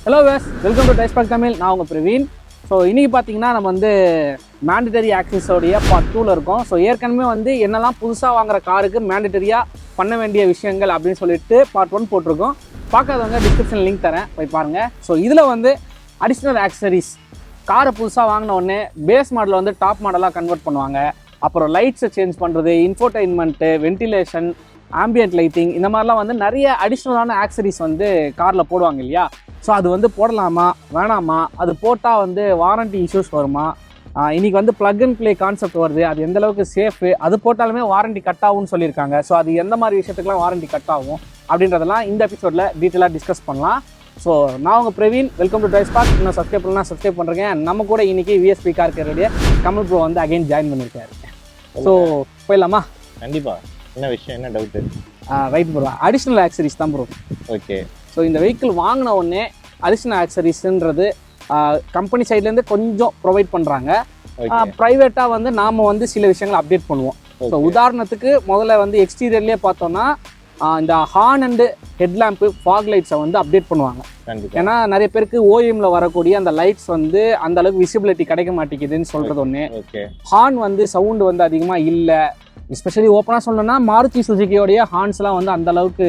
Hello ways, welcome to டைஸ்பாக் தமிழ். நான் உங்கள் பிரவீன். ஸோ இன்றைக்கி பார்த்தீங்கன்னா நம்ம வந்து மேண்டட்டரி ஆக்சஸோடைய பார்ட் 2ல் இருக்கோம். ஸோ ஏற்கனவே வந்து என்னெல்லாம் புதுசாக வாங்குற காருக்கு மேண்டட்டரியாக பண்ண வேண்டிய விஷயங்கள் அப்படின்னு சொல்லிட்டு பார்ட் 1 போட்டிருக்கோம். பார்க்காதவங்க டிஸ்கிரிப்ஷன் லிங்க் தரேன், போய் பாருங்கள். ஸோ இதில் வந்து அடிஷ்னல் ஆக்சசரிஸ், காரை புதுசாக வாங்கின உடனே பேஸ் மாடலை வந்து டாப் மாடலாக கன்வெர்ட் பண்ணுவாங்க. அப்புறம் லைட்ஸை சேஞ்ச் பண்ணுறது, இன்ஃபோர்டைன்மெண்ட்டு, வென்டிலேஷன், ஆம்பியன்ட் லைட்டிங், இந்த மாதிரிலாம் வந்து நிறைய அடிஷ்னலான ஆக்சசரிஸ் வந்து காரில் போடுவாங்க இல்லையா? ஸோ அது வந்து போடலாமா வேணாமா, அது போட்டால் வந்து வாரண்டி இஷ்யூஸ் வருமா, இன்றைக்கி வந்து ப்ளக் அண்ட் ப்ளே கான்செப்ட் வருது, அது எந்த அளவுக்கு சேஃபு, அது போட்டாலுமே வாரண்டி கட் ஆகும்னு சொல்லியிருக்காங்க. ஸோ அது எந்த மாதிரி விஷயத்துக்குலாம் வாரண்டி கட் ஆகும் அப்படின்றதெல்லாம் இந்த எபிசோடில் டீட்டெயிலாக டிஸ்கஸ் பண்ணலாம். ஸோ நான் உங்கள் பிரவீன், வெல்கம் டு டைஸ்பாக். இன்னும் சப்ஸ்கிரைப் பண்ணலாம், சப்ஸ்கிரைப் பண்ணுறேன். நம்ம கூட இன்றைக்கி விஎஸ்பி கார் கேருடைய கமல் ப்ரோ வந்து அகைன் ஜாயின் பண்ணியிருக்காரு. ஸோ போயிடலாமா? கண்டிப்பாக. என்ன விஷயம், என்ன டவுட்டு? ரைட் ப்ரோ, அடிஷ்னல் ஆக்சரிஸ் தான் ப்ரோ. ஓகே. ஸோ இந்த வெஹிக்கிள் வாங்கின உடனே அடிஷ்னல் ஆக்சரிஸ்ன்றது கம்பெனி சைட்லேருந்து கொஞ்சம் ப்ரொவைட் பண்ணுறாங்க. ப்ரைவேட்டாக வந்து நாம் வந்து சில விஷயங்களை அப்டேட் பண்ணுவோம். ஸோ உதாரணத்துக்கு முதல்ல வந்து எக்ஸ்டீரியர்லேயே பார்த்தோன்னா இந்த ஹார்ன் அண்டு ஹெட்லாம்ப்பு, ஃபாக் லைட்ஸை வந்து அப்டேட் பண்ணுவாங்க. ஏன்னா நிறைய பேருக்கு ஓஎம்ல வரக்கூடிய அந்த லைட்ஸ் வந்து அந்த அளவுக்கு விசிபிலிட்டி கிடைக்க மாட்டேங்குதுன்னு சொல்கிறது ஒன்று. ஹார்ன் வந்து சவுண்டு வந்து அதிகமாக இல்லை, எஸ்பெஷலி ஓப்பனாக சொல்லணும்னா மாருதி சுசுகியோடைய ஹார்ன்ஸ்லாம் வந்து அந்த அளவுக்கு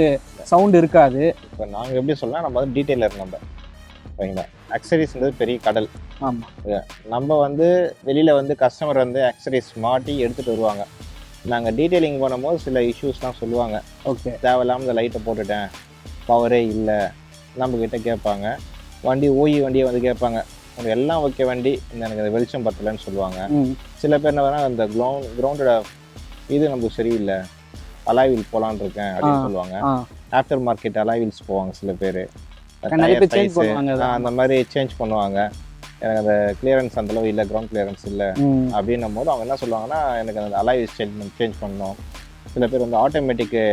சவுண்ட் இருக்காது. இப்போ நாங்கள் எப்படி சொல்லலாம், நம்ம வந்து டீட்டெயிலர் நம்ம சரிங்களா. அக்சரிஸ்ன்றது பெரிய கடல். ஆமாம். நம்ம வந்து வெளியில் வந்து கஸ்டமர் வந்து அக்சரிஸ் மாட்டி எடுத்துகிட்டு வருவாங்க. நாங்கள் டீட்டெயிலிங் பண்ணும்போது சில இஷ்யூஸ்லாம் சொல்லுவாங்க. ஓகே, தேவையில்லாமல் இந்த லைட்டை போட்டுட்டேன், பவரே இல்லை, நம்மக்கிட்ட கேட்பாங்க. வண்டியை வந்து கேட்பாங்க, உங்களுக்கு எல்லாம் ஓகே வண்டி, இந்த எனக்கு அந்த வெளிச்சம் பத்தலைன்னு சொல்லுவாங்க. சில பேர் என்ன வேணால் அந்த கிரவுண்டோட இது நமக்கு சரியில்லை, அலாய் வீல் போகலான் இருக்கேன் அப்படின்னு சொல்லுவாங்க. ஆஃப்டர் மார்க்கெட் அலாய் வீல்ஸ் போவாங்க சில பேர், அந்த மாதிரி சேஞ்ச் பண்ணுவாங்க. எனக்கு அந்த கிளியரன்ஸ் அந்தளவு இல்லை, கிரவுண்ட் கிளியரன்ஸ் இல்லை அப்படின்னும் போது அவங்க என்ன சொல்லுவாங்கன்னா, எனக்கு அந்த அலாய் வீல்ஸ் சேஞ்ச் பண்ணணும். சில பேர் வந்து ஆட்டோமேட்டிக்கு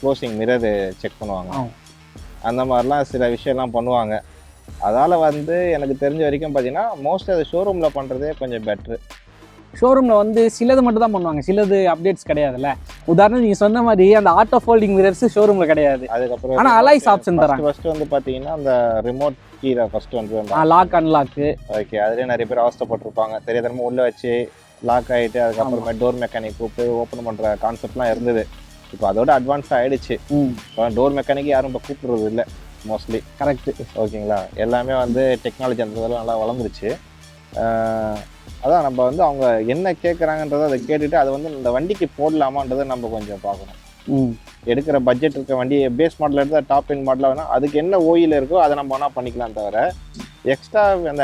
க்ளோசிங் மிரர் செக் பண்ணுவாங்க. அந்த மாதிரிலாம் சில விஷயம்லாம் பண்ணுவாங்க. அதால் வந்து எனக்கு தெரிஞ்ச வரைக்கும் பார்த்தீங்கன்னா மோஸ்ட்லி அது ஷோரூமில் பண்ணுறதே கொஞ்சம் பெட்ரு. ஷோரூமில் வந்து சிலது மட்டும் தான் பண்ணுவாங்க, சிலது அப்டேட்ஸ் கிடையாதுல்ல. உதாரணம் நீங்கள் சொன்ன மாதிரி அந்த ஆட்டோ ஃபோல்டிங் மிரர்ஸ் ஷோரூமில் கிடையாது. அதுக்கப்புறம் ஆனால் அலாய்ஸ் ஆப்ஷன் தராங்க. ஃபஸ்ட்டு வந்து பார்த்தீங்கன்னா அந்த ரிமோட் கீரை ஃபஸ்ட்டு வந்து லாக் அன்லாக்கு. ஓகே, அதுலேயே நிறைய பேர் அவஸ்தப்பட்டிருப்பாங்க. தெரியாதனமாக உள்ளே வச்சு லாக் ஆகிட்டு அதுக்கப்புறமே டோர் மெக்கானிக் கூப்பிட்டு ஓப்பன் பண்ணுற கான்செப்ட்லாம் இருந்தது. இப்போ அதோட அட்வான்ஸாக ஆகிடுச்சு. டோர் மெக்கானிக் யாரும் இப்போ கூப்பிடுறது இல்லை மோஸ்ட்லி. கரெக்டு. ஓகேங்களா, எல்லாமே வந்து டெக்னாலஜி அந்த இதெல்லாம் நல்லா வளர்ந்துருச்சு. அதான் நம்ம வந்து அவங்க என்ன கேட்குறாங்கன்றதை அதை கேட்டுட்டு அதை வந்து இந்த வண்டிக்கு போடலாமான்றதை நம்ம கொஞ்சம் பார்க்கணும். எடுக்கிற பட்ஜெட் இருக்க வண்டி பேஸ் மாடல் எடுத்தால் டாப் எண்ட் மாடலாக வேணால் அதுக்கு என்ன ஓயில் இருக்கோ அதை நம்ம வேணால் பண்ணிக்கலாம். தவிர எக்ஸ்ட்ரா அந்த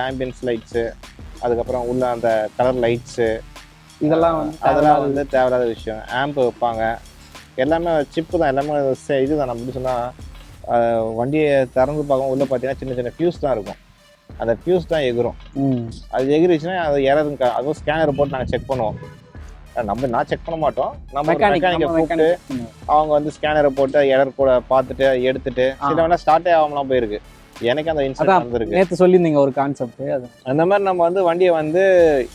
ஆம்பியன்ஸ் லைட்ஸு, அதுக்கப்புறம் உள்ள அந்த கலர் லைட்ஸு, அதெல்லாம் வந்து தேவையில்லாத விஷயம். ஆம்பு வைப்பாங்க, எல்லாமே சிப்பு தான், எல்லாமே இதுதான். நம்ம எப்படி சொன்னால் வண்டியை திறந்து பார்க்கும் உள்ளே பார்த்தீங்கன்னா சின்ன சின்ன ஃபியூஸ் தான் இருக்கும். அந்த ஃபியூஸ் தான் எகிரும். அது எகிரிச்சுன்னா அது எறதுங்க. அதுவும் ஸ்கேனர் போட்டு நாங்கள் செக் பண்ணுவோம். நான் செக் பண்ண மாட்டோம், நம்ம மெக்கானிக்கை கூப்பிட்டு அவங்க வந்து ஸ்கேனரை போட்டு எரர் கூட பார்த்துட்டு எடுத்துட்டு சில வேணா ஸ்டார்ட்டே ஆகாமலாம் போயிருக்கு. எனக்கு அந்த இன்சிடென்ட் வந்துருக்கு. நேற்று சொல்லியிருந்தீங்க ஒரு கான்செப்ட். அது அந்த மாதிரி நம்ம வந்து வண்டியை வந்து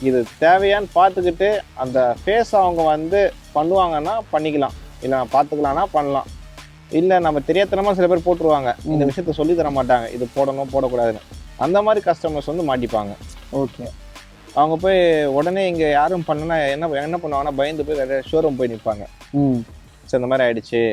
இது தேவையான்னு பார்த்துக்கிட்டு அந்த ஃபேஸ் அவங்க வந்து பண்ணுவாங்கன்னா பண்ணிக்கலாம், இல்லை பார்த்துக்கலாம்னா பண்ணலாம். இல்லை நம்ம தெரியாதனமா சில பேர் போட்டுருவாங்க, இந்த விஷயத்த சொல்லி தர மாட்டாங்க, இது போடணும் போடக்கூடாதுன்னு. அந்த மாதிரி கஸ்டமர்ஸ் வந்து மாட்டிப்பாங்க. ஓகே, அவங்க போய் உடனே இங்கே யாரும் பண்ணனா என்ன பண்ணுவாங்கன்னா பயந்து போய் வேற ஷோரூம் போய் நிற்பாங்க. சரி, இந்த மாதிரி ஆயிடுச்சு,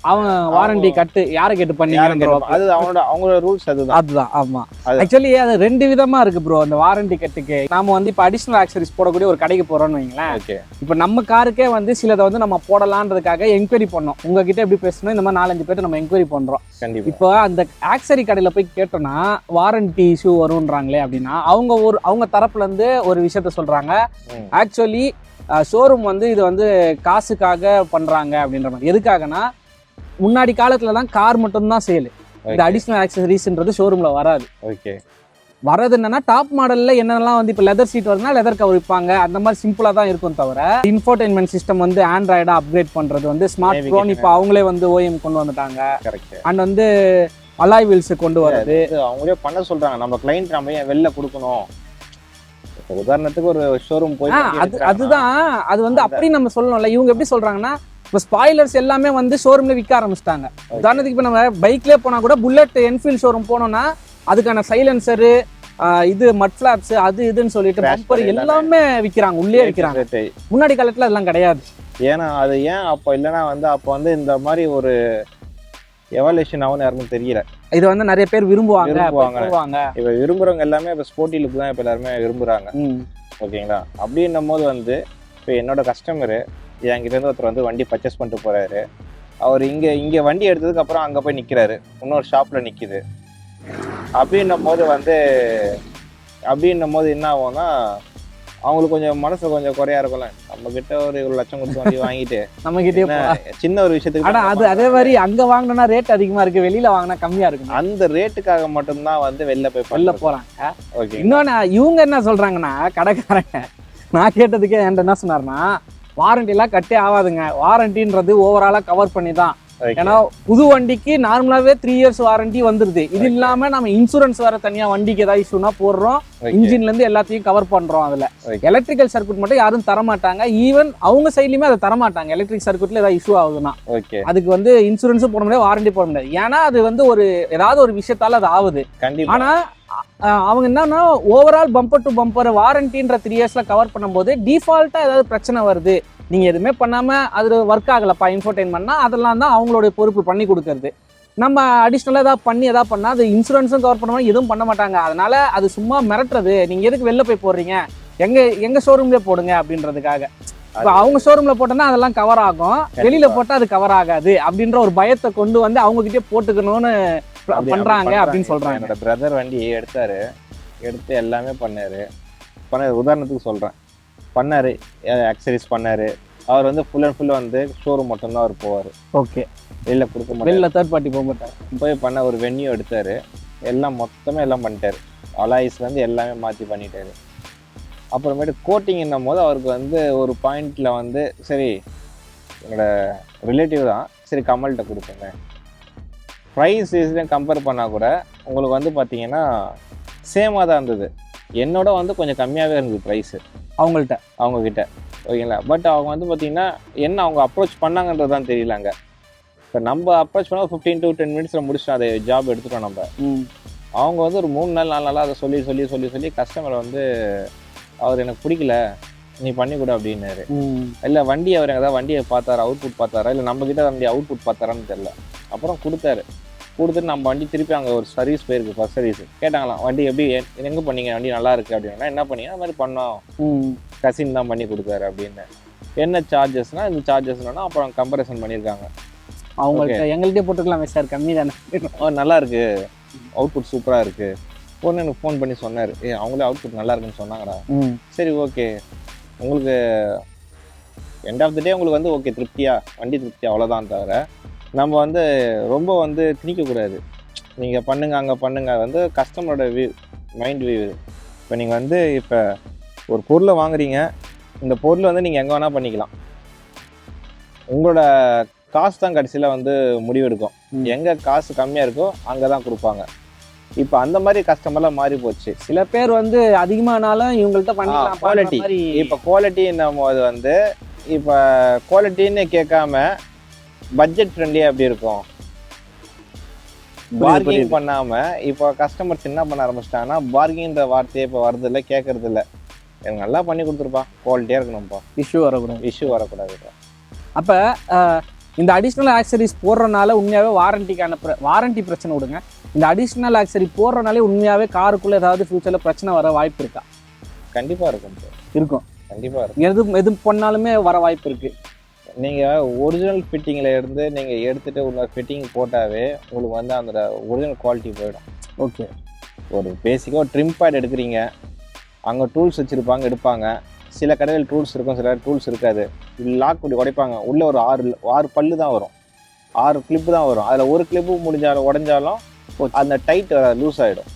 அவங்க வாரண்டி கட்டு யாரை கேட்டு பண்ணீங்க, அது அவங்களோட ரூல்ஸ். அதுதான். ஆமா, ஆக்சுவலி அது ரெண்டு விதமா இருக்கு ப்ரோ. அந்த வாரண்டி கட்டுக்கு நாம வந்து இப்போ அடிஷனல் ஆக்சரிஸ் போடக்கூடிய ஒரு கடைக்கு போறோம்னு வைங்களேன். இப்போ நம்ம காருக்கே வந்து சிலதை வந்து நம்ம போடலான்றதுக்காக என்கொயரி பண்ணோம். உங்ககிட்ட எப்படி பேசணும், இந்த மாதிரி 4-5 பேர் நம்ம என்கொயரி பண்றோம். இப்போ அந்த ஆக்சரி கடையில போய் கேட்டோம்னா வாரண்டி இஷ்யூ வரும்ன்றாங்களே அப்படின்னா அவங்க தரப்புல இருந்து ஒரு விஷயத்த சொல்றாங்க. ஆக்சுவலி ஷோரூம் வந்து இது வந்து காசுக்காக பண்றாங்க அப்படின்ற மாதிரி. எதுக்காகனா முன்னாடி காலத்துல தான் கார் மட்டும்தான் சேலு, இந்த அடிஷனல் ஆக்சசரிஸ்ன்றது ஷோரூம்ல வராது. ஓகே, வரது என்னன்னா டாப் மாடல்ல என்னென்னலாம் வந்து இப்போ லெதர் சீட் வருதுன்னா லெதர் கவர் வைப்பாங்க, அந்த மாதிரி சிம்பிளா தான் இருக்கும். தவிர இன்ஃபோர்டைன்மெண்ட் சிஸ்டம் வந்து ஆண்ட்ராய்டா அப்கிரேட் பண்றது வந்து ஸ்மார்ட் போன் இப்போ அவங்களே வந்து ஓஎம் கொண்டு வந்துட்டாங்க. அண்ட் வந்து அலாய் வீல்ஸ் கொண்டு வரது அவங்களே பண்ண சொல்றாங்க. நம்ம கிளைண்ட் நம்ம ஏன் வெளில கொடுக்கணும்? உதாரணத்துக்கு ஒரு ஷோரூம் போய் அதுதான் அது வந்து அப்படி நம்ம சொல்லணும்ல. இவங்க எப்படி சொல்றாங்கன்னா இப்போ ஸ்பாய்லர்ஸ் எல்லாமே வந்து ஷோரூம்ல விற்க ஆரம்பிச்சிட்டாங்க. உதாரணத்துக்கு இப்போ நம்ம பைக்லேயே போனால் கூட புல்லட் என்ஃபீல்ட் ஷோரூம் போனோம்னா அதுக்கான சைலன்சரு இது மட் ஃபிளாப்ஸ் அது இதுன்னு சொல்லிட்டு பம்பர் எல்லாமே விற்கிறாங்க, உள்ளே விற்கிறாங்க. முன்னாடி காலத்துல அதெல்லாம் கிடையாது. ஏன்னா அது ஏன் அப்போ இல்லைன்னா வந்து அப்போ வந்து இந்த மாதிரி ஒரு எவல்யூஷன் ஆகும்னு யாருக்கும் தெரியல. இது வந்து நிறைய பேர் விரும்புவாங்க. இப்போ விரும்புறவங்க எல்லாமே இப்போ ஸ்போர்ட்டி லுக் தான் இப்போ எல்லாருமே விரும்புறாங்க. ஓகேங்களா? அப்படின்னும் போது வந்து இப்போ என்னோட கஸ்டமரு என்கிட்ட இருந்து ஒருத்தர் வந்து வண்டி பர்ச்சேஸ் பண்ணிட்டு போறாரு. அவர் இங்கே வண்டி எடுத்ததுக்கு அப்புறம் அங்கே போய் நிற்கிறாரு, இன்னொரு ஷாப்ல நிற்கிது. அப்படின்னும் போது என்ன ஆகும்னா அவங்களுக்கு கொஞ்சம் மனசு கொஞ்சம் குறையா இருக்கும்ல. நம்ம கிட்ட ஒரு 1 லட்சம் கொடுத்து வண்டி வாங்கிட்டு நம்ம கிட்டே சின்ன ஒரு விஷயத்துக்கு அது அதே மாதிரி அங்க வாங்கினா ரேட் அதிகமா இருக்கு, வெளியில வாங்கினா கம்மியா இருக்கு. அந்த ரேட்டுக்காக மட்டும்தான் வந்து வெளில போறாங்க. ஓகே. இன்னொன்னு இவங்க என்ன சொல்றாங்கன்னா, கடைக்காரங்க நான் கேட்டதுக்கே என்கிட்ட என்ன சொன்னாருன்னா, வாரண்டி எல்லாம் கட்டே ஆகாதுங்க, வாரண்டின்றது ஓவராலா கவர் பண்ணி தான். ஏன்னா புது வண்டிக்கு நார்மலாவே 3 இயர்ஸ் வாரண்டி வந்துருது. இது இல்லாம நம்ம இன்சூரன்ஸ் வேற தனியா வண்டிக்கு ஏதாவது இஷ்யூனா போடுறோம், இன்ஜின்ல இருந்து எல்லாத்தையும் கவர் பண்றோம். அதுல எலக்ட்ரிக்கல் சர்க்யூட் மட்டும் யாரும் தரமாட்டாங்க, ஈவன் அவங்க சைட்லயுமே அதை தரமாட்டாங்க. எலக்ட்ரிக் சர்க்யூட்ல ஏதாவது இஷ்யூ ஆகுதுன்னா அதுக்கு வந்து இன்சூரன்ஸும் போட முடியாது, வாரண்டி போட முடியாது. ஏன்னா அது வந்து ஏதாவது ஒரு விஷயத்தால அது ஆகுது. ஆனா அவங்க என்னன்னா ஓவரால் பம்பர் டு பம்பர் வாரண்டின்ற 3 இயர்ஸ்ல கவர் பண்ணும்போது டிஃபால்ட்டா ஏதாவது பிரச்சனை வருது, நீங்க எதுவுமே பண்ணாம அது ஒர்க் ஆகலப்பா இன்ஃபோடெயின்மெண்ட்னா அதெல்லாம் தான் அவங்களுடைய பொறுப்பு பண்ணி கொடுக்கறது. நம்ம அடிஷ்னலாக ஏதாவது பண்ணால் அது இன்சூரன்ஸும் கவர் பண்ணாமல் எதுவும் பண்ண மாட்டாங்க. அதனால அது சும்மா மிரட்டுறது, நீங்கள் எதுக்கு வெளில போய் போடுறீங்க, எங்கள் ஷோரூம்லேயே போடுங்க அப்படின்றதுக்காக. இப்போ அவங்க ஷோரூமில் போட்டோன்னா அதெல்லாம் கவர் ஆகும், வெளியில் போட்டால் அது கவர் ஆகாது அப்படின்ற ஒரு பயத்தை கொண்டு வந்து அவங்ககிட்டயே போட்டுக்கணும்னு பண்ணுறாங்க அப்படின்னு சொல்கிறாங்க. என்னோட பிரதர் வண்டி எடுத்து எல்லாமே பண்ணாரு. உதாரணத்துக்கு சொல்கிறேன், பண்ணாரு, அக்சரிஸ் பண்ணாரு. அவர் வந்து ஃபுல் அண்ட் ஃபுல் வந்து ஷோரூம் மட்டும்தான் அவர் போவார். ஓகே. வெளில கொடுக்க மாட்டார், வெளில தேர்ட் பார்ட்டி போக மாட்டார். போய் பண்ண ஒரு வென்யூ எடுத்தார், எல்லாம் எல்லாம் பண்ணிட்டார். அலாய்ஸ்லேருந்து எல்லாமே மாற்றி பண்ணிட்டாரு. அப்புறமேட்டு கோட்டிங்ன்னும் போது அவருக்கு வந்து ஒரு பாயிண்டில் வந்து சரி என்னோட ரிலேட்டிவ் தான், சரி கமல்கிட்ட கொடுப்பேங்க. ப்ரைஸ் கம்பேர் பண்ணால் கூட உங்களுக்கு வந்து பார்த்தீங்கன்னா சேமாக தான் இருந்தது. என்னோட வந்து கொஞ்சம் கம்மியாகவே இருந்தது ப்ரைஸு அவங்கக்கிட்ட. ஓகேங்களா? பட் அவங்க வந்து பார்த்தீங்கன்னா என்ன அவங்க அப்ரோச் பண்ணாங்கன்றது தான் தெரியல. அங்கே இப்போ நம்ம அப்ரோச் பண்ணால் 15 to 10 மினிட்ஸில் முடிச்சிட்டோம், அதை ஜாப் எடுத்துட்டோம் நம்ம. அவங்க வந்து ஒரு 3 நாள் 4 நாளாக அதை சொல்லி கஸ்டமரை வந்து அவர் எனக்கு பிடிக்கல, நீ பண்ணி கொடு அப்படின்னாரு. இல்லை வண்டி அவர் ஏதாவது வண்டியை பார்த்தாரா, அவுட்புட் பார்த்தாரா, இல்லை நம்மக்கிட்ட வண்டி அவுட்புட் பார்த்தாரான்னு தெரியல. அப்புறம் கொடுத்துட்டு நம்ம வண்டி திருப்பி அங்கே ஒரு சர்வீஸ் போயிருக்கு, ஃபர்ஸ்ட் சர்வீஸ். கேட்டாங்களாம் வண்டி எப்படி எங்கே பண்ணீங்க, வண்டி நல்லா இருக்குது அப்படின்னா. என்ன பண்ணீங்க, அது மாதிரி பண்ணோம், கசின் தான் பண்ணி கொடுத்தாரு அப்படின்னு. என்ன சார்ஜஸ்னா இந்த சார்ஜஸ்னா அப்புறம் கம்பேரிசன் பண்ணியிருக்காங்க. அவங்களுக்கு எங்கள்கிட்டே போட்டுக்கலாமே சார், கம்மி தானே, நல்லா இருக்கு, அவுட்புட் சூப்பராக இருக்கு. பொண்ணு எனக்கு ஃபோன் பண்ணி சொன்னார், அவங்களே அவுட்புட் நல்லா இருக்குன்னு சொன்னாங்கடா. சரி ஓகே, உங்களுக்கு எண்ட் ஆஃப் த டே உங்களுக்கு வந்து ஓகே திருப்தியா, வண்டி திருப்தியா, அவ்வளோதான். தவிர நம்ம வந்து ரொம்ப வந்து திணிக்கக்கூடாது. நீங்கள் பண்ணுங்க அங்கே பண்ணுங்க, வந்து கஸ்டமரோட மைண்ட் வியூ. இப்போ நீங்கள் வந்து இப்போ ஒரு பொருளை வாங்குறீங்க, இந்த பொருளை வந்து நீங்கள் எங்கே வேணால் பண்ணிக்கலாம். உங்களோட காசு தான் கடைசியில் வந்து முடிவெடுக்கும். எங்கே காசு கம்மியாக இருக்கோ அங்கே தான் கொடுப்பாங்க. இப்போ அந்த மாதிரி கஸ்டமர்லாம் மாறி போச்சு. சில பேர் வந்து அதிகமானாலும் இவங்கள்ட்ட பண்ணிக்கலாம் குவாலிட்டி. இப்போ குவாலிட்டின்னும் போது வந்து இப்போ குவாலிட்டின்னு கேட்காம பட்ஜெட் ஃப்ரெண்ட்லியாக எப்படி இருக்கும், பார்கிங் பண்ணாம. இப்போ கஸ்டமர்ஸ் என்ன பண்ண ஆரம்பிச்சிட்டாங்கன்னா பார்கிங்ன்ற வார்த்தையே இப்போ வரது இல்லை, கேட்கறது இல்லை. எனக்கு நல்லா பண்ணி கொடுத்துருப்பான், குவாலிட்டியாக இருக்கணும்ப்பா, இஷ்யூ வரக்கூடாது. அப்போ இந்த அடிஷ்னல் ஆக்சரிஸ் போடுறதுனால உண்மையாகவே வாரண்டி பிரச்சனை விடுங்க, இந்த அடிஷ்னல் ஆக்சரி போடுறதுனாலே உண்மையாகவே காருக்குள்ளே ஏதாவது ஃபியூச்சரில் பிரச்சனை வர வாய்ப்பு இருக்கா? கண்டிப்பாக இருக்கும். கண்டிப்பாக இருக்கும். எது பண்ணாலுமே வர வாய்ப்பு இருக்குது. நீங்கள் ஒரிஜினல் ஃபிட்டிங்கில் இருந்து நீங்கள் எடுத்துகிட்டு இன்னொரு ஃபிட்டிங் போட்டாவே உங்களுக்கு வந்து அந்த ஒரிஜினல் குவாலிட்டி போயிடும். ஓகே. ஒரு பேசிக்காக ஒரு ட்ரிம் பேட் எடுக்கிறீங்க, அங்கே டூல்ஸ் வச்சுருப்பாங்க, எடுப்பாங்க. சில கடையில் டூல்ஸ் இருக்கும், சில டூல்ஸ் இருக்காது. லாக் பண்ணி உடைப்பாங்க, உள்ளே ஒரு 6 பல்லு தான் வரும், 6 கிளிப்பு தான் வரும். அதில் ஒரு கிளிப்பு உடஞ்சாலும் அந்த டைட் லூஸ் ஆகிடும்.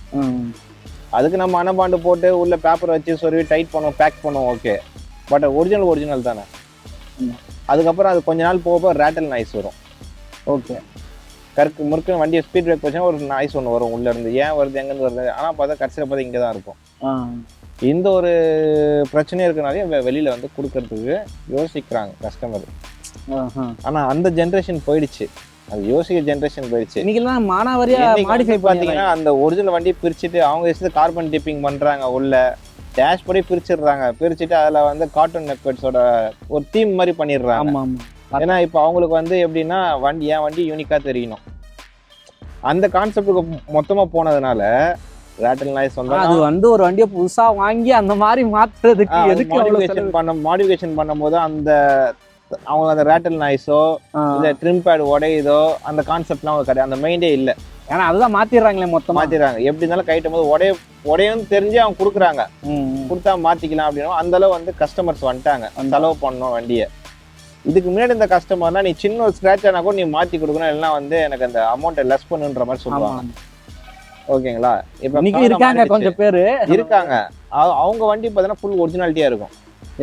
அதுக்கு நம்ம அனபாண்டு போட்டு உள்ளே பேப்பர் வச்சு சொருவி டைட் பண்ணுவோம், பேக் பண்ணுவோம். ஓகே, பட் ஒரிஜினல் தானே. அதுக்கப்புறம் அது கொஞ்ச நாள் போக ரேட்டல் நாய்ஸ் வரும். ஓகே, முறுக்கு வண்டியை ஸ்பீட் பிரேக் வச்சா ஒரு நாய்ஸ் ஒன்று வரும் உள்ளேருந்து. ஏன் வருது, எங்கேருந்து வருது, ஆனால் பார்த்தா கடைசியில் பார்த்தா இங்கே தான் இருக்கும். இந்த ஒரு பிரச்சனையும் இருக்கனாலே வெளியில் வந்து கொடுக்கறதுக்கு யோசிக்கிறாங்க கஸ்டமர். ஆனா அந்த ஜென்ரேஷன் போயிடுச்சு, அது யோசிக்க ஜென்ரேஷன் போயிடுச்சு. இன்னைக்கெல்லாம் மானாவாரியா மாடிஃபை பாத்தீங்கன்னா அந்த ஒரிஜினல் வண்டி பிரிச்சுட்டு அவங்க இஷ்டத்துக்கு கார்பன் டிப்பிங் பண்றாங்க, உள்ள டேஷ் படி பிரிச்சிடுறாங்க, பிரிச்சுட்டு அதுல வந்து கார்ட்டூன் நெட்வொர்க்ஸோட ஒரு தீம் மாதிரி பண்ணிடுறாங்க. ஏன்னா இப்போ அவங்களுக்கு வந்து எப்படின்னா வண்டி என் வண்டி யூனிக்கா தெரியணும், அந்த கான்செப்டுக்கு மொத்தமா போனதுனால ரேட்டில் நாய்ஸ் வந்து அது வந்து ஒரு வண்டியை புதுசா வாங்கி அந்த மாதிரி மாத்துறதுக்கு எதுக்கு மாடிஃபிகேஷன் பண்ணும்போது அந்த அவங்க அந்த ரேட்டில் நாய்ஸோ இல்ல ட்ரிம் பேட் உடையுதோ அந்த கான்செப்ட்லாம் அவங்க கிடையாது, அந்த மைண்டே இல்லை. ஏன்னா அதுதான் மாத்திடுறாங்களே, மொத்தம் மாத்திடுறாங்க. எப்படி இருந்தாலும் கைட்டும் போது உடையும் தெரிஞ்சு அவங்க கொடுக்குறாங்க, கொடுத்தா மாத்திக்கலாம் அப்படின்னா அந்த அளவு வந்து கஸ்டமர்ஸ் வந்துட்டாங்க செலவு பண்ணணும் வண்டியை. இதுக்கு முன்னாடி இந்த கஸ்டமர்னா நீ சின்ன ஒரு ஸ்கிராட்ச் ஆனா கூட நீ மாத்தி கொடுக்கணும், இல்லைன்னா வந்து எனக்கு அந்த அமௌண்ட்டை லெஸ் பண்ணுன்ற மாதிரி சொல்லுவாங்க. ஓகேங்களா? இப்ப இருக்காங்க கொஞ்சம் பேரு இருக்காங்க, அவங்க வண்டி பார்த்தீங்கன்னா ஃபுல் ஒரிஜினாலிட்டியா இருக்கும்,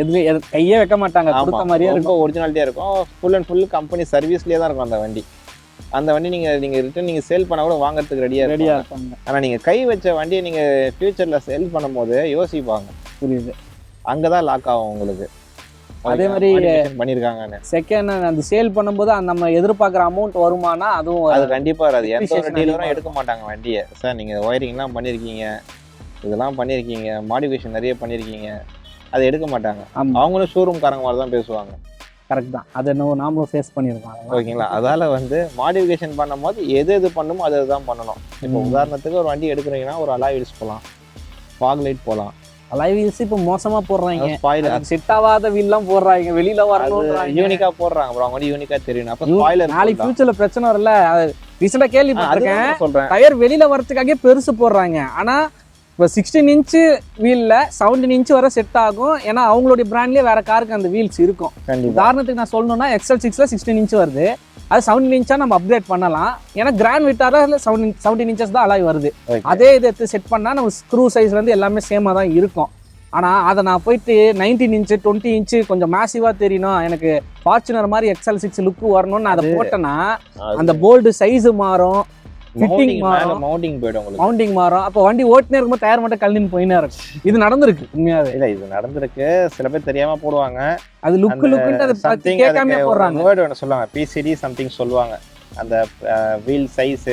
எதுவும் கையே வைக்க மாட்டாங்க, கொடுத்த மாதிரியே இருக்கும், ஒரிஜினாலிட்டியா இருக்கும், ஃபுல் அண்ட் ஃபுல் கம்பெனி சர்வீஸ்லயே தான் இருக்கும் அந்த வண்டி. அந்த வண்டி நீங்க ரிட்டர்ன் நீங்க சேல் பண்ண கூட வாங்குறதுக்கு ரெடியா இருப்பாங்க. ஆனா நீங்க கை வச்ச வண்டியை நீங்க ஃபியூச்சர்ல சேல் பண்ணும்போது யோசிப்பாங்க. புரியுது, அங்கதான் லாக் ஆகும் உங்களுக்கு. அதே மாதிரி பண்ணிருக்காங்க செகண்ட் அந்த சேல் பண்ணும்போது நம்ம எதிர்பார்க்குற அமௌண்ட் வருமானா அதுவும் அது கண்டிப்பா வராது. எந்த ஒரு டீலரும் எடுக்க மாட்டாங்க வண்டியை. சார் நீங்க ஒயரிங்லாம் பண்ணிருக்கீங்க, இதெல்லாம் பண்ணிருக்கீங்க, மாடிஃபிகேஷன் நிறைய பண்ணிருக்கீங்க, அதை எடுக்க மாட்டாங்க. அவங்களும் ஷோரூம் காரங்க மாதிரி தான் பேசுவாங்க. கரெக்ட் தான், அதை நாமளும் ஃபேஸ் பண்ணியிருக்கோம். ஓகேங்களா? அதால வந்து மாடிஃபிகேஷன் பண்ணும்போது எது பண்ணுமோ அதை தான் பண்ணணும். இப்போ உதாரணத்துக்கு ஒரு வண்டி எடுக்கிறீங்கன்னா ஒரு அலாய் வீல்ஸ் போகலாம், ஃபாக் லைட் போகலாம். அலாய் வீல்ஸ் இப்போ மோசமா போடுறாங்க, செட் ஆகாத வீல்லாம் போடுறாங்க, வெளியில வரணும் யூனிக்கா போடுறாங்க. அப்புறம் அவங்க யூனிக்கா தெரியணும். அப்ப ஸ்பாயிலர் நாளைக்கு ஃபியூச்சர்ல பிரச்சனை வரல. ரீசெண்டா கேள்விப்பட்டிருக்கேன், சொல்றேன் டயர் வெளியில வரதுக்காகவே பெருசு போடுறாங்க. ஆனா இப்போ 16 இன்ச்சு வீல்ல 17 இன்ச்சு வரை செட் ஆகும். ஏன்னா அவங்களுடைய பிராண்ட்லயே வேற காருக்கு அந்த வீல்ஸ் இருக்கும். உதாரணத்துக்கு நான் சொல்லணும்னா XL6ல 16 இன்ச்சு வருது, அது 17 இன்ச்சா நம்ம அப்கிரேட் பண்ணலாம். ஏன்னா கிராண்ட் விட்டாரா 17 இன்ச்சஸ் தான் அலாய் வருது. அதே இதை எடுத்து செட் பண்ணா நம்ம ஸ்க்ரூ சைஸ் வந்து எல்லாமே சேமா தான் இருக்கும். ஆனா அதை நான் போயிட்டு 19 இன்ச்சு 20 இன்ச்சு கொஞ்சம் மேசிவா தெரியணும், எனக்கு ஃபார்ச்சுனர் மாதிரி XL6 லுக் வரணும்னு அதை போட்டேன்னா அந்த போல்டு சைஸ் மாறும், மவுண்டிங் மாறும். அப்போ வண்டி ஓட்டினே இருக்கும்போது டயர் மட்டும் கழண்டின்னு போயினே இருக்கும். இது நடந்திருக்கு உண்மையாவே. இல்ல இது நடந்திருக்கு, சில பேர் தெரியாம போடுவாங்க. அது லுக்குன்னு அதை கேட்காம போடுறாங்க. வேர்ட் ஒன்று சொல்லுவாங்க, PCD சம்திங் சொல்லுவாங்க. அந்த வீல் சைஸ்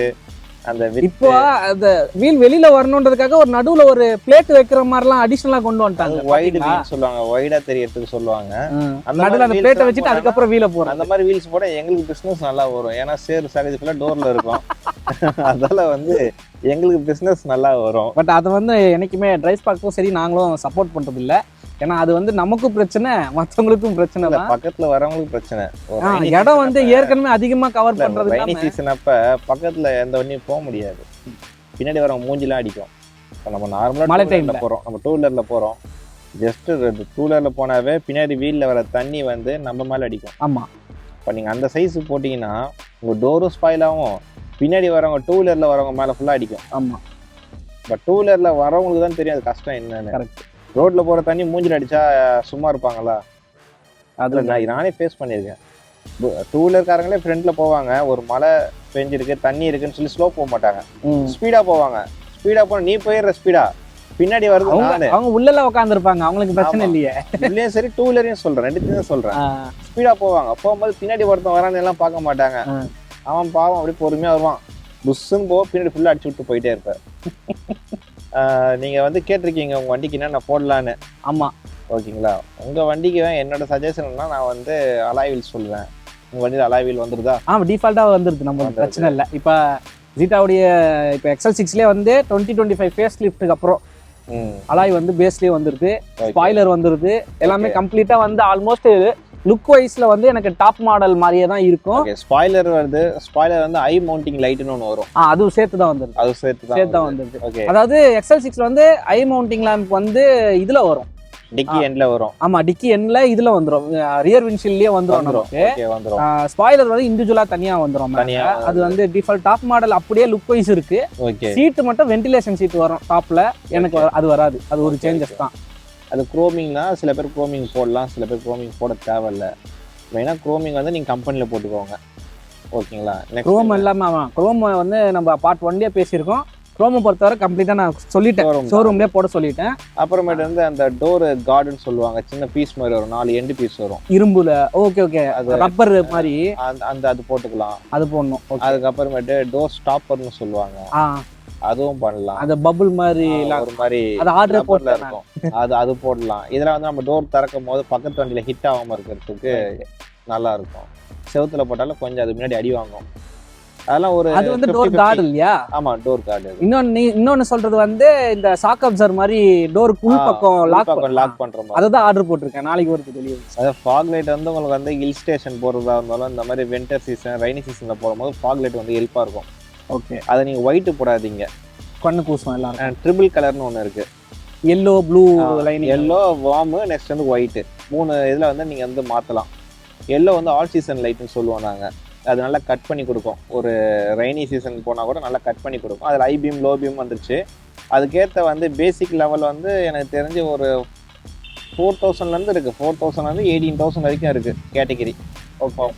அந்த இப்போ அந்த வீல் வெளியில வரணுன்றதுக்காக ஒரு நடுவுல ஒரு பிளேட் வைக்கிற மாதிரிலாம் அடிஷனலா கொண்டு வந்துட்டாங்க. வைட் வீல் சொல்லுவாங்க, வைடா தெரியறதுக்கு சொல்லுவாங்க. அந்த நடுவுல அந்த பிளேட்டை வச்சுட்டு அதுக்கப்புறம் வீல போறோம். அந்த மாதிரி வீல்ஸ் போட எங்களுக்கு பிசினஸ் நல்லா வரும். ஏன்னா சேர் சாகேஜ் ஃபுல்லா டோர்ல இருக்கும். அதால வந்து எங்களுக்கு பிசினஸ் நல்லா வரும். பட் அது வந்து என்னைக்குமே ட்ரைஸ் பார்க்கும் சரி நாங்களும் சப்போர்ட் பண்றது இல்லை. ஏன்னா அது வந்து நமக்கும் பிரச்சனை, மற்றவங்களுக்கும் பிரச்சனை தான், பக்கத்துல வரவங்களுக்கு பிரச்சனை. இடம் வந்து ஏற்கனவே அதிகமா கவர் பண்றது. ரெய்னி சீசன் அப்ப பக்கத்துல எந்த வண்டியும் போக முடியாது, பின்னாடி வரவங்க மூஞ்சிலாம் அடிக்கும். இப்போ நம்ம நார்மலா மழை டைம்ல போறோம், நம்ம டூ வீலர்ல போறோம், ஜஸ்ட் டூ வீலர்ல போனாவே பின்னாடி வீல்ல வர தண்ணி வந்து நம்ம மேல அடிக்கும். ஆமா, இப்போ நீங்க அந்த சைஸ் போட்டீங்கன்னா உங்க டோரும் ஸ்பாயில் ஆகும், பின்னாடி வரவங்க டூ வீலர்ல வரவங்க மேல ஃபுல்லா அடிக்கும். ஆமா, பட் டூ வீலர்ல வரவங்களுக்கு தான் தெரியும் அது கஷ்டம் என்னன்னு. கரெக்ட். ரோட்ல போற தண்ணி மூஞ்சில அடிச்சா சும்மா இருப்பாங்களா? அது நானே ஃபேஸ் பண்ணியிருக்கேன். டூ வீலர்காரங்களே ஃப்ரண்ட்ல போவாங்க, ஒரு மழை பெஞ்சிருக்கு தண்ணி இருக்குன்னு சொல்லி ஸ்லோ போக மாட்டாங்க, ஸ்பீடா போவாங்க. ஸ்பீடா போன நீ போயிடுற ஸ்பீடா, பின்னாடி வருது அவங்க உள்ள உட்காந்துருப்பாங்க, அவங்களுக்கு பிரச்சனை இல்லையே. உள்ளேயும் சரி டூ வீலரையும் சொல்றேன், ரெண்டுத்தையும் சொல்றேன். ஸ்பீடா போவாங்க, போகும்போது பின்னாடி ஒருத்தன் வரான்னு எல்லாம் பார்க்க மாட்டாங்க. அவன் பாவம் அப்படி பொறுமையா வருவான், புஷ்ஷுன்னு போக பின்னாடி ஃபுல்லா அடிச்சு விட்டு போயிட்டே இருப்பேன். நீங்க வந்து கேட்டிருக்கீங்க உங்க வண்டிக்கு என்ன நான் போடலான்னு. ஆமா, ஓகேங்களா? உங்க வண்டிக்கு என்னோட சஜஷன்னா நான் வந்து அலாய் வீல் சொல்லுவேன். உங்க வண்டியில அலாய் வீல் வந்துருதா? டிஃபால்ட்டா வந்துருது, நம்ம பிரச்சனை இல்லை. இப்ப ஜீட்டாவுடைய இப்போ XL6லேயே வந்து 2025 ஃபேஸ் லிஃப்ட்டுக்கு அப்புறம் அலாய் வந்து பேஸ்லேயே வந்துருது, ஸ்பாய்லர் வந்துருது, எல்லாமே கம்ப்ளீட்டா வந்து ஆல்மோஸ்ட் லுக் வைஸ்ல வந்து எனக்கு டாப் மாடல் மாதிரியே தான் இருக்கும். ஸ்பாய்லர் வருது, ஸ்பாய்லர் வந்து ஐ மவுண்டிங் லைட்னு ஒன்று வரும், அது சேர்த்து தான் வந்துருது. அது சேர்த்து தான் வந்துருது. அதாவது XL6ல வந்து ஐ மவுண்டிங் லேம்ப் வந்து இதுல வரும், டிக்கி எண்ட்ல வரும். ஆமா, டிக்கி எண்ட்ல இதுல வந்துரும், ரியர் விண்ட்ஷீல்ட்லயே வந்துரும் நமக்கு. ஸ்பாய்லர் வந்து இண்டிவிஜுவலா தனியா வந்துரும். அது வந்து டிஃபால்ட் டாப் மாடல் அப்படியே லுக் வைஸ் இருக்கு. சீட் மட்டும் வென்டிலேஷன் சீட் வரும் டாப்ல, எனக்கு அது வராது, அது ஒரு சேஞ்சஸ் தான். அது குரோமிங்னா சில பேர் குரோமிங் போடலாம், சில பேர் குரோமிங் போட தேவையில்லை. மெயினாக குரோமிங் வந்து நீங்கள் கம்பெனியில் போட்டுக்கோங்க. ஓகேங்களா? குரோம் இல்லாமல் குரோம் வந்து நம்ம பார்ட் 1லயே பேசியிருக்கோம். குரோமை பொறுத்தவரை கம்ப்ளீட்டாக நான் சொல்லிட்டேன், ஷோரூம்லேயே போட சொல்லிட்டேன். அப்புறமேட்டு வந்து அந்த டோர் கார்டுன்னு சொல்லுவாங்க, சின்ன பீஸ் மாதிரி வரும், 4 எண்டு பீஸ் வரும் இரும்புல. ஓகே, அது ரப்பர் மாதிரி அது போட்டுக்கலாம், அது போடணும். அதுக்கப்புறமேட்டு டோர் ஸ்டாப்பர்னு சொல்லுவாங்க, அதுவும் பண்ணலாம். அந்த பபுள் மாதிரி ஒரு மாதிரி அது ஆர்டர் போட்ல இருக்கும், அது போடலாம். இதெல்லாம் வந்து நம்ம டோர் திறக்கும் போது பக்கத்து வண்டியில ஹிட் ஆகாம இருக்கிறதுக்கு நல்லா இருக்கும். செவுத்துல போட்டாலும் கொஞ்சம் அது முன்னாடி அடி வாங்கும். அதெல்லாம் ஒரு அது வந்து டோர் கார்டு இல்லையா? ஆமா, டோர் கார்டு. இன்னொன்னு சொல்றது வந்து இந்த ஷாக் அப்சர்வர் மாதிரி டோர் உள் பக்கம் லாக் பண்ற மாதிரி, அதுதான் ஆர்டர் போட்டிருக்கேன். நாளைக்கு வருது வெளியே. அதாவது ஃபாக் லைட் வந்து உங்களுக்கு வந்து ஹில் ஸ்டேஷன் போறதா இருந்தாலும் இந்த மாதிரி வின்டர் சீசன் ரெய்னி சீசன்ல போடும்போது ஃபாக் லைட் வந்து ஹெல்ப்பா இருக்கும். ஓகே, அதை நீங்க ஒயிட் போடாதீங்க, கண்ணு கூசும். எல்லாரும் ட்ரிபிள் கலர்னு ஒன்று இருக்கு, yellow blue line, yellow warm, next வந்து ஒயிட், 3 இதுல வந்து நீங்க வந்து மாத்தலாம். எல்லோ வந்து ஆல் சீசன் லைட்னு சொல்லுவோம் நாங்க, அது நல்லா கட் பண்ணி கொடுக்கும். ஒரு ரெய்னி சீசன் போனால் கூட நல்லா கட் பண்ணி கொடுக்கும். அதில் ஐ பீம் லோ பீம் வந்துருச்சு. அதுக்கேற்ற வந்து பேசிக் லெவல் வந்து எனக்கு தெரிஞ்சு ஒரு 4000 இருக்குது, 4000 18,000 வரைக்கும் இருக்குது கேட்டகிரி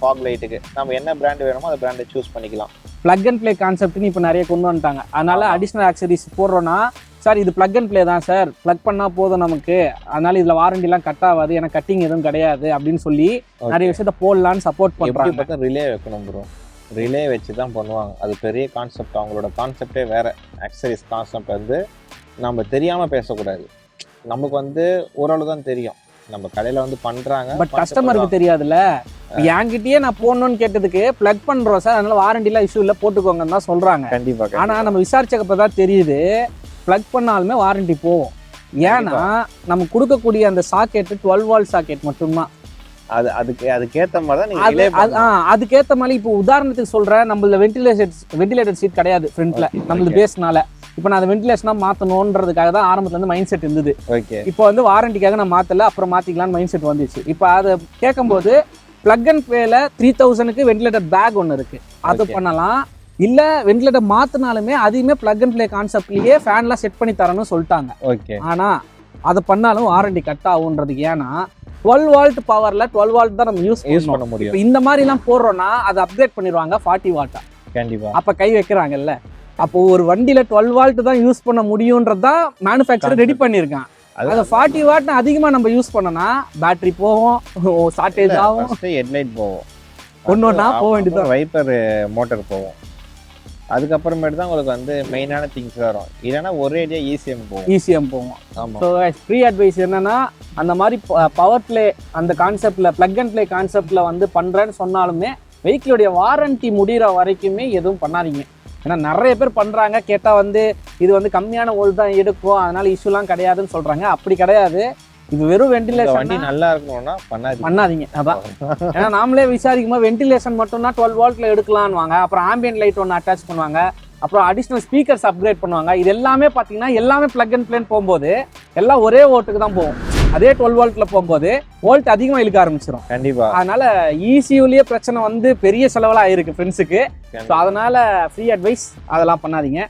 ஃபாக் லைட்டுக்கு. நம்ம என்ன பிராண்ட் வேணுமோ அந்த பிராண்டை சூஸ் பண்ணிக்கலாம். பிளக் அண்ட் ப்ளே கான்செப்ட்னு இப்போ நிறைய கொண்டு வந்துட்டாங்க. அதனால அடிஷ்னல் ஆக்சரிஸ் போடுறோன்னா, சார் இது பிளக் அண்ட் ப்ளே தான் சார், பிளக் பண்ணால் போதும் நமக்கு, அதனால இதில் வாரண்டிலாம் கட் ஆகாது, ஏன்னா கட்டிங் எதுவும் கிடையாது அப்படின்னு சொல்லி நிறைய விஷயத்த போடலான்னு சப்போர்ட் பண்ணுறாங்க. ரிலே வைக்கணும் ப்ரோ, ரிலே வச்சு தான் பண்ணுவாங்க. அது பெரிய கான்செப்ட், அவங்களோட கான்செப்டே வேறு. ஆக்சரிஸ் கான்செப்ட் வந்து நம்ம தெரியாமல் பேசக்கூடாது. நமக்கு வந்து ஓரளவு தான் தெரியும், நம்ம கடையில் வந்து பண்ணுறாங்க, பட் கஸ்டமருக்கு தெரியாதுல்ல. என்கிட்டயே நான் போடணும்னு கேட்டதுக்கு பிளக் பண்ணுறோம் சார், அதனால வாரண்டிலாம் இஷ்யூ இல்லை போட்டுக்கோங்கன்னு தான் சொல்கிறாங்க. கண்டிப்பாக. ஆனால் நம்ம விசாரிச்சக்கப்போ தான் தெரியுது பிளக் பண்ணாலுமே வாரண்டி போகும். ஏன்னா நம்ம கொடுக்கக்கூடிய அந்த சாக்கெட்டு 12 வால்ட் சாக்கெட் மட்டும்தான். அதுக்கேற்ற மாதிரி தான் அதுக்கேற்ற மாதிரி. இப்போ உதாரணத்துக்கு சொல்கிறேன், நம்மள வென்டிலேட்டர் சீட் கிடையாது ஃப்ரண்ட்ல, நம்மளுக்கு பேஸ்னால. இப்போ நான் அதை வென்டிலேஷனாக மாற்றணுன்றதுக்காக தான் ஆரம்பத்துலேருந்து மைண்ட் செட் இருந்தது. இப்போ வந்து வாரண்டிக்காக நான் மாற்றல, அப்புறம் மாற்றிக்கலான்னு மைண்ட் செட் வந்துச்சு. இப்போ அதை கேட்கும்போது பிளக் அண்ட் ப்ளேல 3000க்கு வென்டிலேட்டர் பேக் ஒன்று இருக்குது, அது பண்ணலாம். இல்லை வென்டிலேட்டர் மாற்றினாலுமே அதையுமே பிளக் அண்ட் ப்ளே கான்செப்ட்லேயே ஃபேன்லாம் செட் பண்ணி தரணும்னு சொல்லிட்டாங்க. ஆனால் அதை பண்ணாலும் வாரண்டி கட் ஆகுன்றதுக்கு. ஏன்னா 12 வால்ட் பவரில் 12 வால்ட் தான் நம்ம யூஸ் பண்ண முடியும். இப்போ இந்த மாதிரிலாம் போடுறோன்னா அதை அப்கிரேட் பண்ணிடுவாங்க 40 வாட்டா. கண்டிப்பாக. அப்போ கை வைக்கிறாங்கல்ல, அப்போ ஒரு வண்டியில 12 வால்ட் தான் யூஸ் பண்ண முடியும்ன்றதான் மேனுஃபேக்சரர் ரெடி பண்ணியிருக்கான். அதை 40 வாட் அதிகமாக நம்ம யூஸ் பண்ணனா பேட்டரி போகும், ஷார்டேஜ் ஆகும், ஹெட்லைட் போகும், ஒன்னொன்னா போக வேண்டியது, வைப்பர் மோட்டர் போகும். அதுக்கப்புறமேட்டு தான் உங்களுக்கு வந்து மெயினான திங்ஸ் வரும். இல்லைன்னா ஒரே ஈசிஎம் போகும். ஆமாம். ஸோ ஃப்ரீ அட்வைஸ் என்னன்னா, அந்த மாதிரி பவர் பிளே அந்த கான்செப்டில் பிளக் அண்ட் ப்ளே கான்செப்டில் வந்து பண்ணுறேன்னு சொன்னாலுமே வெஹிக்கிளுடைய வாரண்டி முடிகிற வரைக்குமே எதுவும் பண்ணாதீங்க. ஏன்னா நிறைய பேர் பண்ணுறாங்க, கேட்டால் வந்து இது வந்து கம்மியான வோல்ட் தான் எடுக்கும், அதனால இஷ்யூலாம் கிடையாதுன்னு சொல்கிறாங்க. அப்படி கிடையாது. இது வெறும் வென்டிலேஷன். வண்டி நல்லா இருக்கணும்னா பண்ணாதீங்க. அதான், ஏன்னா நாமளே விசாரிக்கும் போது வென்டிலேஷன் மட்டும்னா 12 வால்ட்ல எடுக்கலான்னு வாங்க, அப்புறம் ஆம்பியன்ட் லைட் ஒன்று அட்டாச் பண்ணுவாங்க, அப்புறம் அடிஷ்னல் ஸ்பீக்கர்ஸ் அப்கிரேட் பண்ணுவாங்க. இது எல்லாமே பார்த்தீங்கன்னா எல்லாமே பிளக் அண்ட் ப்ளேன்னு போகும்போது எல்லாம் ஒரே வோல்ட்டுக்கு தான் போகும். அதே 12 வால்ட்ல போகும்போது வோல்ட் அதிகமாக இழுக்க ஆரம்பிச்சிடும். கண்டிப்பா. அதனால ECUலயே பிரச்சனை வந்து பெரிய செலவெல்லாம் ஆயிருக்கு ஃப்ரெண்ட்ஸுக்கு. ஸோ அதனால ஃப்ரீ அட்வைஸ், அதெல்லாம் பண்ணாதீங்க.